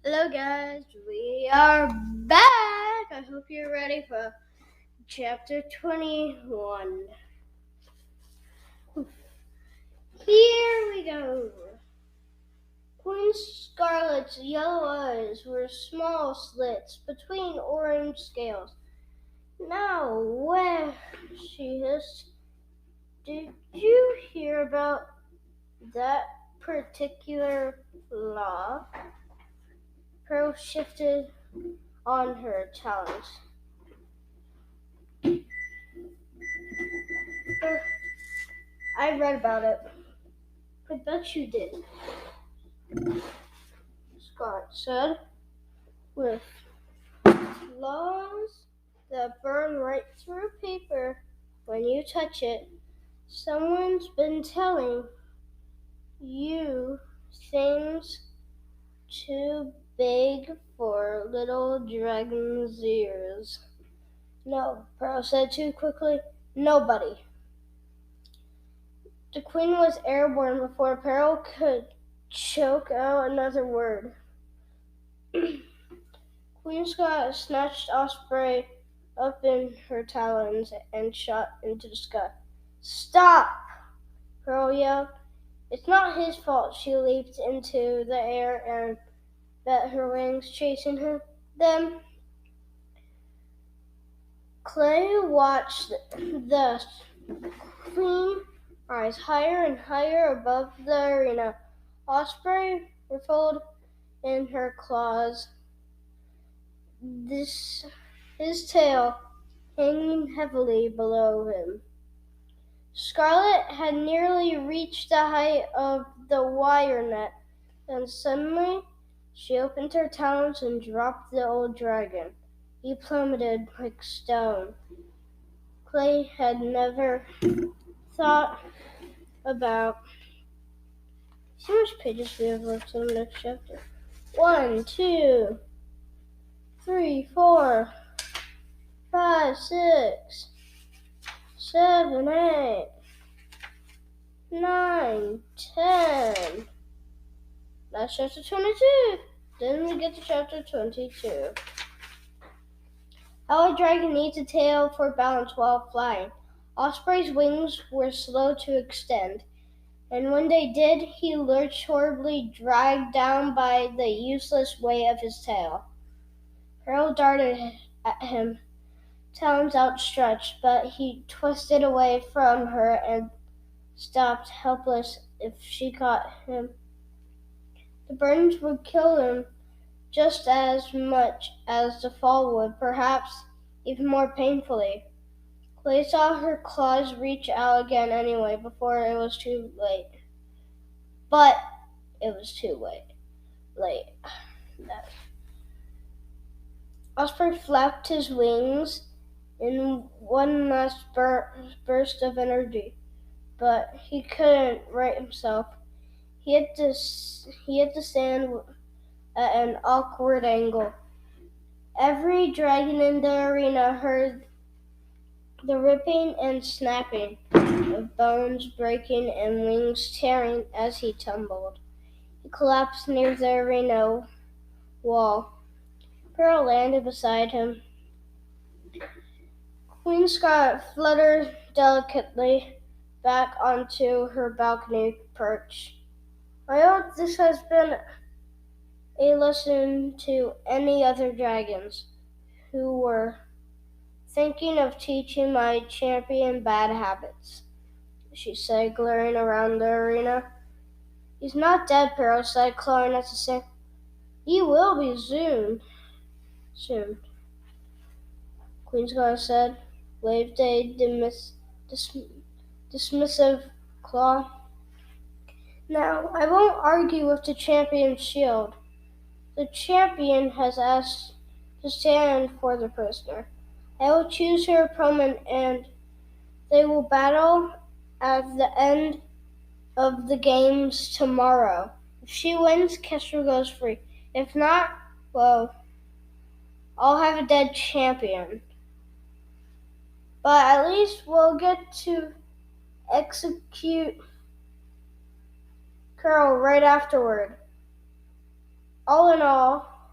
Hello guys, we are back. I hope you're ready for chapter 21. Here we go. Queen Scarlet's yellow eyes were small slits between orange scales. Now, where, she hissed, did you hear about that particular law? Pearl shifted on her talons. I read about it. I bet you did, Scott said, with laws that burn right through paper when you touch it. Someone's been telling you things too big for little dragon's ears. No, Pearl said too quickly. Nobody. The queen was airborne before Pearl could choke out another word. Queen Scott snatched Osprey up in her talons and shot into the sky. Stop! Pearl yelled. It's not his fault. She leaped into the air and bet her wings, chasing them. Clay watched the queen rise higher and higher above the arena. Osprey rippled in her claws, his tail hanging heavily below him. Scarlet had nearly reached the height of the wire net, then suddenly she opened her talons and dropped the old dragon. He plummeted like stone. Clay had never thought about. See how much pages we have left in the next chapter. 1, 2, 3, 4, 5, 6, 7, 8, 9, 10. That's chapter 22. Then we get to chapter 22. How a dragon needs a tail for balance while flying. Osprey's wings were slow to extend, and when they did, he lurched horribly, dragged down by the useless weight of his tail. Pearl darted at him, talons outstretched, but he twisted away from her and stopped helpless if she caught him. The burns would kill him just as much as the fall would, perhaps even more painfully. Clay saw her claws reach out again anyway before it was too late. But it was too late. Osprey flapped his wings in one last burst of energy, but he couldn't right himself. He had to stand at an awkward angle. Every dragon in the arena heard the ripping and snapping of bones breaking and wings tearing as he tumbled. He collapsed near the arena wall. Pearl landed beside him. Queen Scarlet fluttered delicately back onto her balcony perch. I hope this has been a lesson to any other dragons who were thinking of teaching my champion bad habits, she said, glaring around the arena. He's not dead, Pearl said, clawing at the sand. He will be soon. Queen Scarlet said, waved a dismissive claw. Now, I won't argue with the champion's shield. The champion has asked to stand for the prisoner. I will choose her opponent and they will battle at the end of the games tomorrow. If she wins, Kestrel goes free. If not, well, I'll have a dead champion. But at least we'll get to execute Carol right afterward. All in all,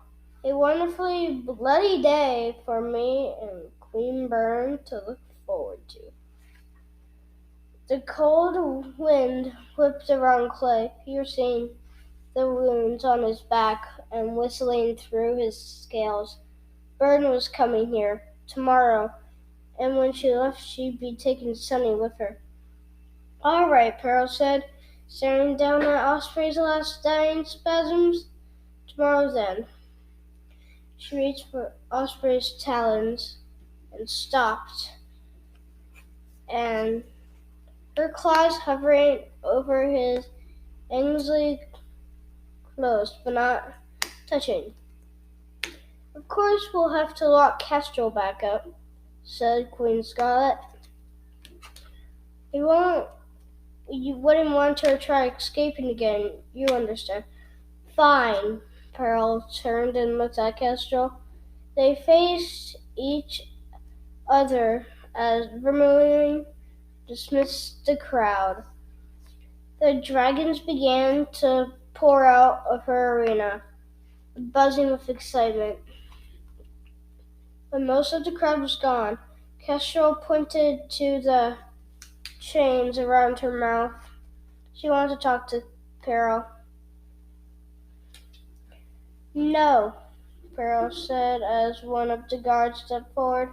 A wonderfully bloody day for me and Queen Bern to look forward to. The cold wind whipped around Clay, piercing the wounds on his back and whistling through his scales. Bern was coming here tomorrow, and when she left, she'd be taking Sunny with her. All right, Pearl said, staring down at Osprey's last dying spasms. Tomorrow then. She reached for Osprey's talons and stopped, and her claws hovering over his Ainsley closed, but not touching. Of course we'll have to lock Kestrel back up, said Queen Scarlet. You wouldn't want her to try escaping again, you understand. Fine. Pearl turned and looked at Kestrel. They faced each other as Vermilion dismissed the crowd. The dragons began to pour out of her arena, buzzing with excitement. When most of the crowd was gone, Kestrel pointed to the chains around her mouth. She wanted to talk to Pearl. No, Pearl said as one of the guards stepped forward.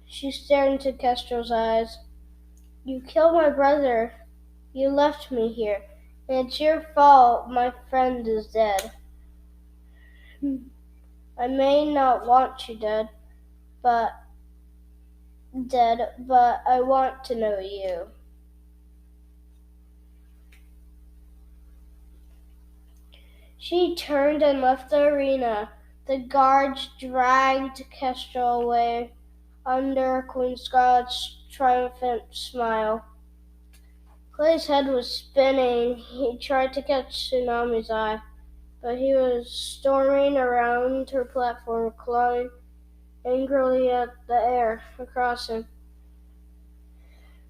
She stared into Kestrel's eyes. You killed my brother. You left me here, and it's your fault my friend is dead. I may not want you dead, but I want to know you. She turned and left the arena. The guards dragged Kestrel away under Queen Scarlet's triumphant smile. Clay's head was spinning. He tried to catch Tsunami's eye, but he was storming around her platform, clawing angrily at the air across him.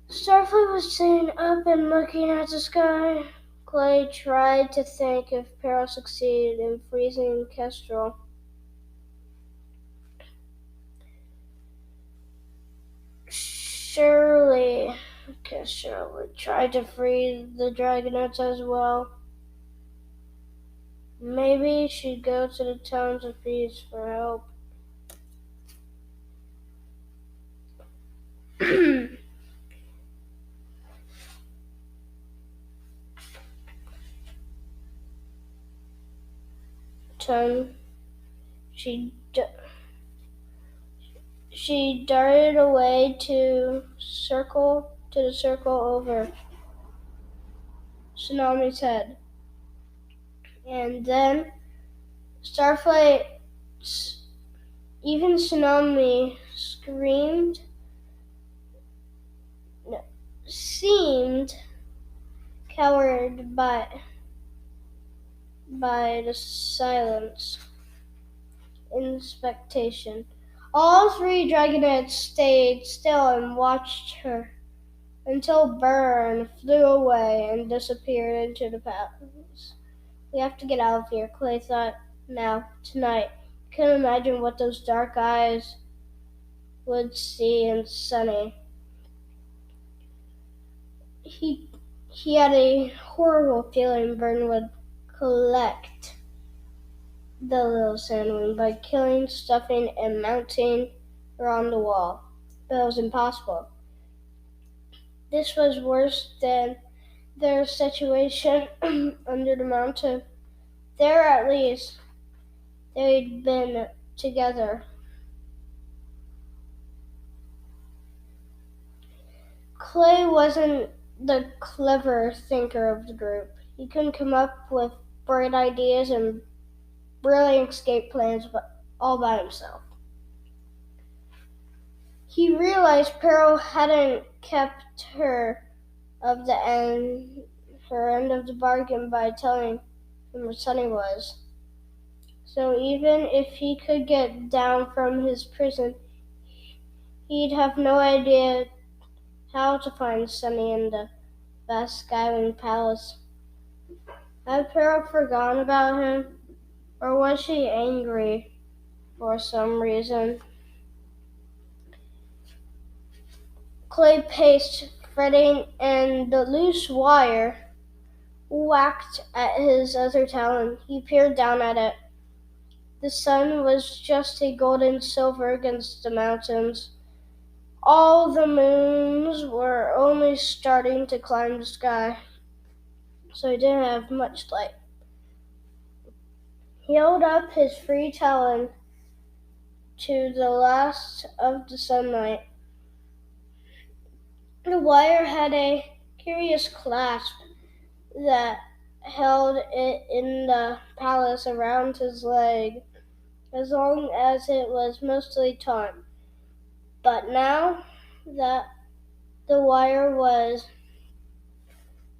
Starfleet was sitting up and looking at the sky. Clay tried to think if Pearl succeeded in freezing Kestrel. Surely Kestrel would try to free the Dragonets as well. Maybe she'd go to the Towns of Peace for help. She darted away to the circle over Tsunami's head. And then Starflight, even Tsunami seemed cowed by the silence in expectation. All three Dragonets stayed still and watched her until Bern flew away and disappeared into the palace. We have to get out of here, Clay thought. Now, tonight. I couldn't imagine what those dark eyes would see in Sunny. He had a horrible feeling Bern would collect the little sandwing by killing, stuffing, and mounting her on the wall. But it was impossible. This was worse than their situation under the mountain. There, at least, they'd been together. Clay wasn't the clever thinker of the group. He couldn't come up with bright ideas and brilliant escape plans all by himself. He realized Pearl hadn't kept her end of the bargain by telling him where Sunny was. So even if he could get down from his prison, he'd have no idea how to find Sunny in the vast Skywing Palace. Had Pearl forgotten about him? Or was she angry for some reason? Clay paced, fretting, and the loose wire whacked at his other talon. He peered down at it. The sun was just a golden silver against the mountains. All the moons were only starting to climb the sky, so he didn't have much light. He held up his free talon to the last of the sunlight. The wire had a curious clasp that held it in the palace around his leg as long as it was mostly taut. But now that the wire was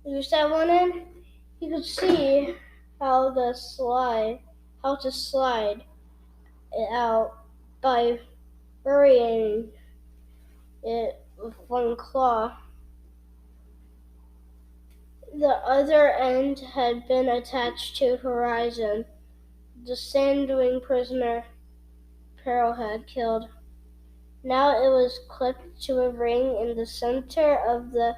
loose at one end, he could see how to slide it out by burying it with one claw. The other end had been attached to Horizon, the sand-dwing prisoner Pearl had killed. Now it was clipped to a ring in the center of the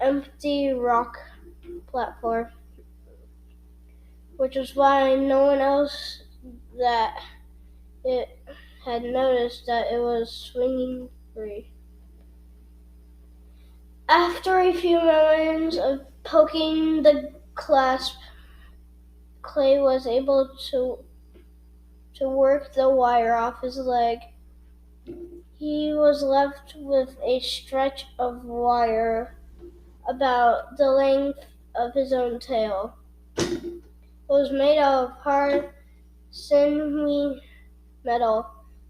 empty rock platform, which was why no one else that it had noticed that it was swinging free. After a few moments of poking the clasp, Clay was able to work the wire off his leg. He was left with a stretch of wire about the length of his own tail. It was made of hard, sinewy metal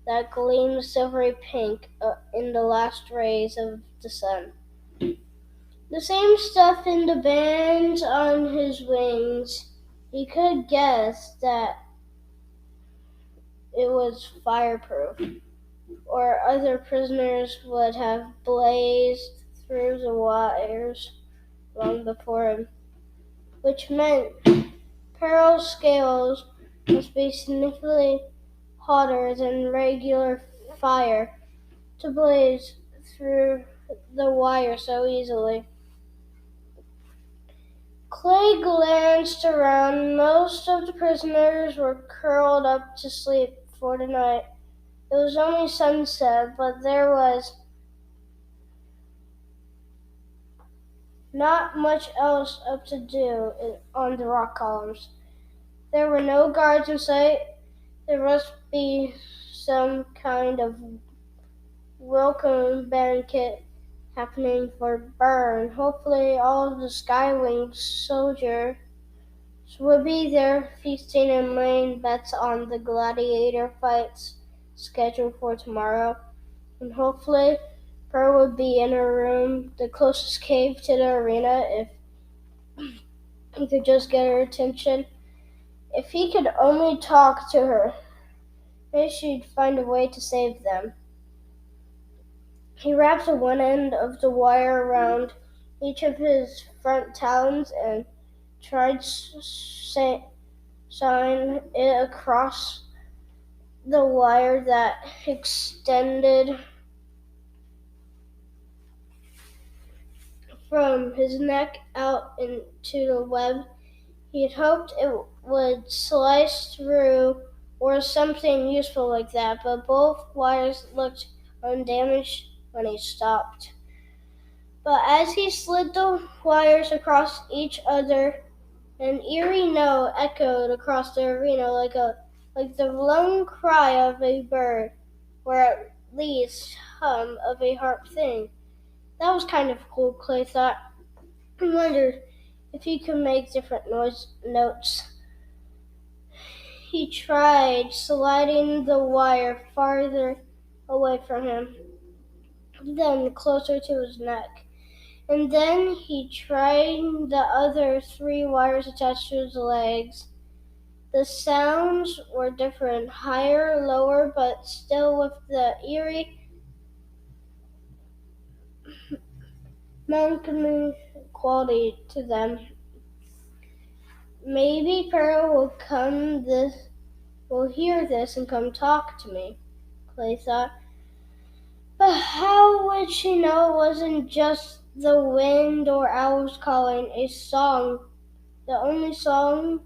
that gleamed silvery pink in the last rays of the sun. The same stuff in the bands on his wings. He could guess that it was fireproof, or other prisoners would have blazed through the wires long before him, which meant Pearl's scales must be significantly hotter than regular fire to blaze through the wire so easily. Clay glanced around. Most of the prisoners were curled up to sleep for the night. It was only sunset, but there was not much else up to do on the rock columns. There were no guards in sight. There must be some kind of welcome banquet happening for Byrne. Hopefully all of the Skywing soldiers would be there feasting and laying bets on the gladiator fights scheduled for tomorrow. And hopefully Pearl would be in her room, the closest cave to the arena, if he could just get her attention. If he could only talk to her, maybe she'd find a way to save them. He wrapped one end of the wire around each of his front talons and tried sawing it across the wire that extended from his neck out into the web. He had hoped it would slice through or something useful like that, but both wires looked undamaged when he stopped. But as he slid the wires across each other, an eerie note echoed across the arena like the lone cry of a bird, or at least hum of a harp thing. That was kind of cool, Clay thought. He wondered if he could make different notes. He tried sliding the wire farther away from him, then closer to his neck. And then he tried the other three wires attached to his legs. The sounds were different, higher, lower, but still with the eerie melancholy quality to them. Maybe Pearl will hear this and come talk to me, Clay thought. But how would she know it wasn't just the wind or owls calling a song? The only song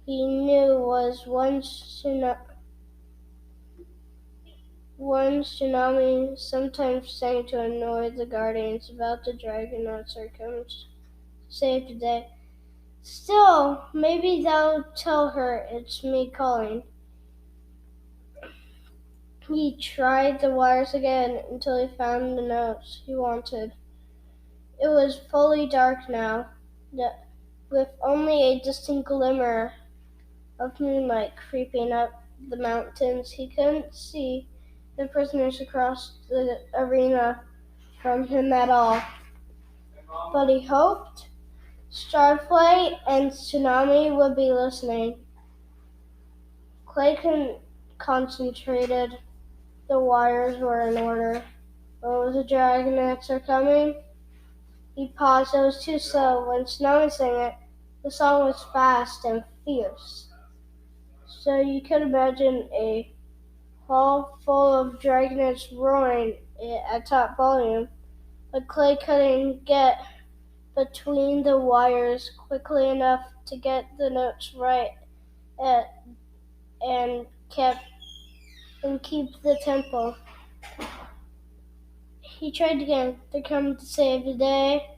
he knew was one Tsunami sometimes sang to annoy the guardians about the Dragonauts are coming to save the day. Still, maybe they'll tell her it's me calling. He tried the wires again until he found the notes he wanted. It was fully dark now, with only a distant glimmer of moonlight creeping up the mountains. He couldn't see the prisoners across the arena from him at all, but he hoped Starflight and Tsunami would be listening. Clay concentrated. The wires were in order. Oh, the Dragonets are coming. He paused. It was too slow. When Tsunami sang it, the song was fast and fierce. So you could imagine a hall full of Dragonets roaring it at top volume. But Clay couldn't get between the wires quickly enough to get the notes right and keep the tempo. He tried again. They're coming to save the day.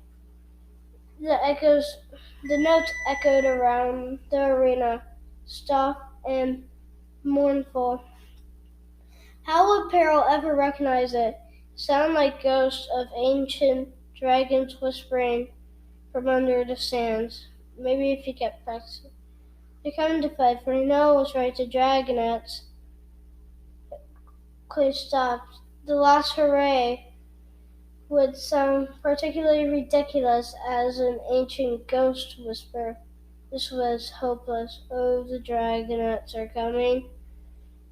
The notes echoed around the arena, soft and mournful. How would Peril ever recognize it? Sound like ghosts of ancient dragons whispering from under the sands. Maybe if he kept practicing. They're coming to fight, for he knows right to Dragonets. Clay stopped. The last hooray would sound particularly ridiculous as an ancient ghost whisper. This was hopeless. Oh, the Dragonets are coming.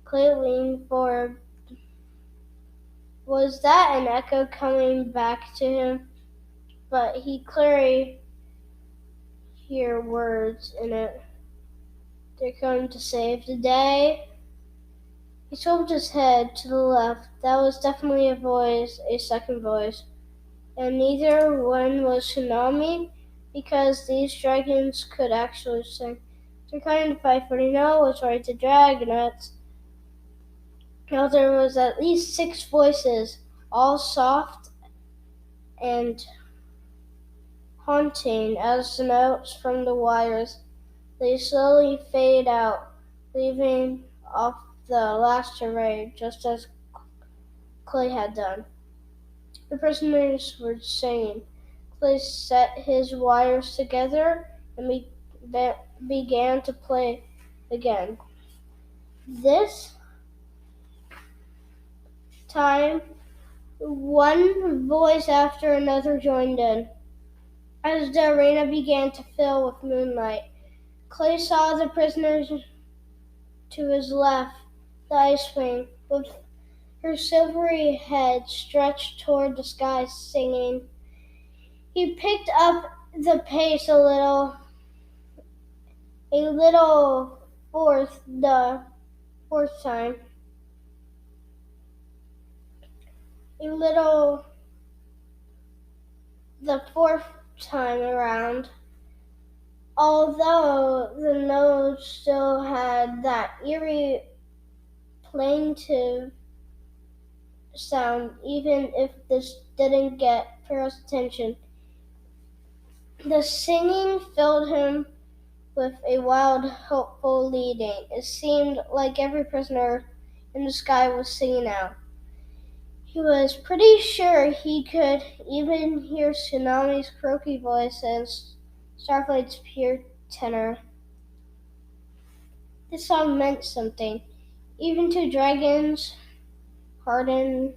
Clay leaned forward. Was that an echo coming back to him? But he clearly hear words in it. They're coming to save the day. He swapped his head to the left. That was definitely a second voice. And neither one was Tsunami, because these dragons could actually sing. They're coming to fight for what's right to Dragonets. Now there was at least 6 voices, all soft and haunting as the notes from the wires. They slowly fade out, leaving off the last hooray, just as Clay had done. The prisoners were singing. Clay set his wires together and began to play again. This time, one voice after another joined in. As the arena began to fill with moonlight, Clay saw the prisoners to his left, the Ice Queen, with her silvery head stretched toward the sky, singing. He picked up the pace a little the fourth time. The fourth time around, although the notes still had that eerie plaintive sound, even if this didn't get Pearl's attention. The singing filled him with a wild, hopeful leading. It seemed like every prisoner in the sky was singing out. He was pretty sure he could even hear Tsunami's croaky voice and Starflight's pure tenor. This song meant something, even to dragons hardened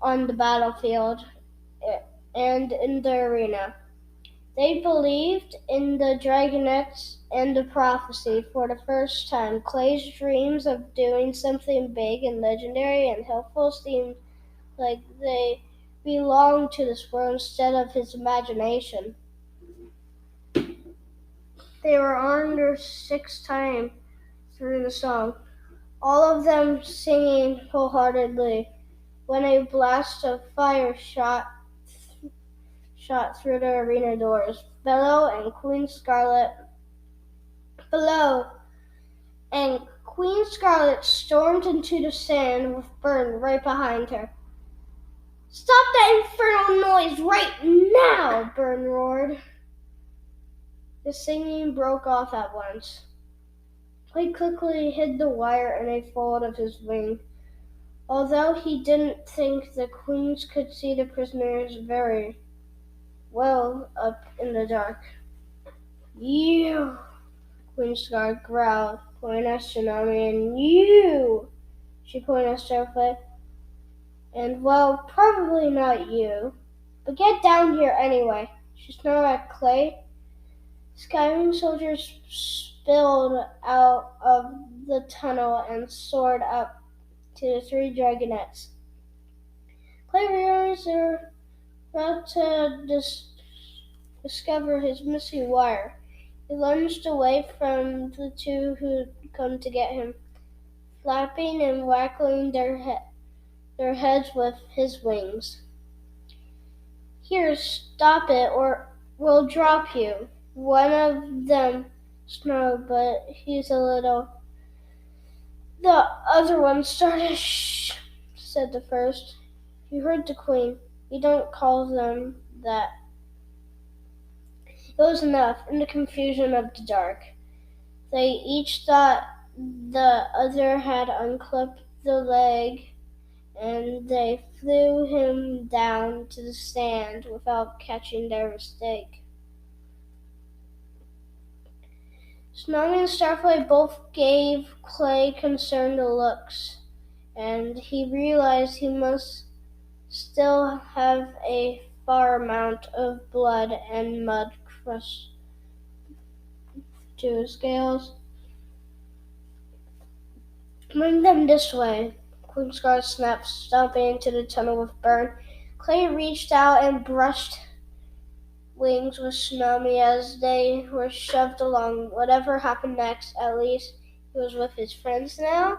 on the battlefield and in the arena. They believed in the Dragonets and the prophecy. For the first time, Clay's dreams of doing something big and legendary and helpful seemed like they belonged to this world instead of his imagination. They were on their sixth time through the song, all of them singing wholeheartedly, when a blast of fire shot through the arena doors. Bello and Queen Scarlet stormed into the sand with Bern right behind her. "Stop that infernal noise right now!" Bern roared. The singing broke off at once. Clay quickly hid the wire in a fold of his wing. Although he didn't think the queens could see the prisoners very well up in the dark. "You!" Queen Scarlet growled, pointing at Tsunami, "and you!" She pointed at Starflight. "And, well, probably not you. But get down here anyway." She snarled at Clay. Skywing soldiers spilled out of the tunnel and soared up to the three dragonettes. Clay realized they were about to discover his missing wire. He lunged away from the two who'd come to get him, flapping and waggling their heads with his wings. "Here, stop it, or we'll drop you," one of them snarled, "but he's a little—" "The other one started, shh," said the first. "You heard the Queen. You don't call them that." It was enough. In the confusion of the dark, they each thought the other had unclipped the leg, and they flew him down to the sand without catching their mistake. Tsunami and Starflight both gave Clay concerned looks, and he realized he must still have a fair amount of blood and mud crushed to his scales. "Bring them this way," Queen Scarlet snapped, stomping into the tunnel with Bern. Clay reached out and brushed wings with Tsunami as they were shoved along. Whatever happened next, at least he was with his friends now.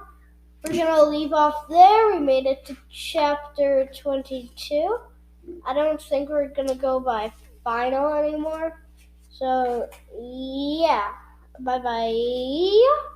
We're gonna leave off there. We made it to chapter 22. I don't think we're gonna go by final anymore. So, yeah. Bye-bye.